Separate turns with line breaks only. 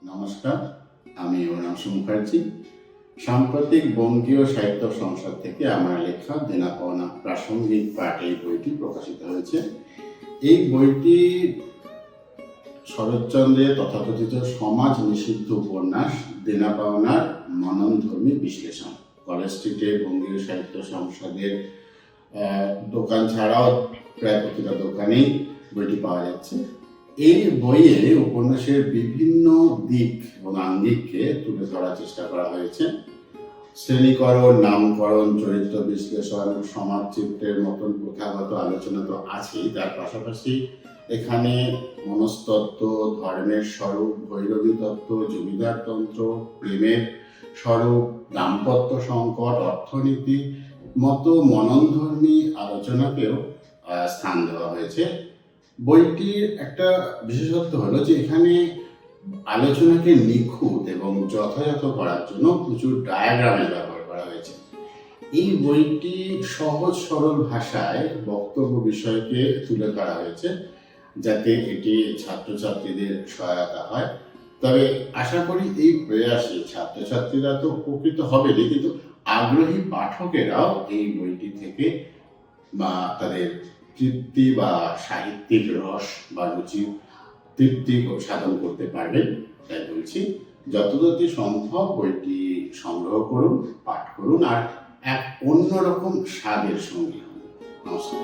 নমস্কার, আমি অনাংশু মুখার্জি। সাম্প্রতিক বঙ্গীয় সাহিত্য সংসদ থেকে আমার লেখা দেনা পাওনা প্রাসঙ্গিক পাঠ এই বইটি প্রকাশিত হয়েছে। এই বইটি শরৎচন্দ্রের তথাকথিত সমাজ নিষিদ্ধ উপন্যাস দেনা পাওনার মননধর্মী বিশ্লেষণ। কলেজ স্ট্রিটে বঙ্গীয় সাহিত্য সংসদের দোকান ছাড়াও প্রায় প্রতিটা দোকানেই বইটি পাওয়া যাচ্ছে। এই বইয়ে উপন্যাসের বিভিন্ন দিক এবং আঙ্গিককে তুলে ধরার চেষ্টা করা হয়েছে। শ্রেণীকরণ, নামকরণ, চরিত্র বিশ্লেষণ, সমাজচিত্রের মতন প্রথাগত আলোচনা তো আছেই, তার পাশাপাশি এখানে মনস্তত্ত্ব, ধর্মের স্বরূপ, ভৈরবী তত্ত্ব, জমিদারতন্ত্র, প্রেমের স্বরূপ, দাম্পত্য সংকট, অর্থনীতি মতো মননধর্মী আলোচনাকেও স্থান দেওয়া হয়েছে। বইটির একটা বিশেষত্ব হলো যে এখানে আলোচনাকে নিখুঁত এবং যথাযথ করার জন্য প্রচুর ডায়াগ্রামের ব্যবহার করা হয়েছে। এই বইটি সহজ সরল ভাষায় বক্তব্য বিষয়কে তুলে ধরা হয়েছে যাতে এটি ছাত্রছাত্রীদের সহায়তা হয়। তবে আশা করি এই প্রয়াসে ছাত্রছাত্রীরা তো উপকৃত হবেনই, কিন্তু আগ্রহী পাঠকেরাও এই বইটি থেকে বা তাদের তৃপ্তি বা সাহিত্যিক রস বা রুচি তৃপ্তি সাধন করতে পারবেন। তাই বলছি, যতদূর সম্ভব বইটি সংগ্রহ করুন, পাঠ করুন আর এক অন্যরকম স্বাদের সঙ্গী হন। নমস্কার।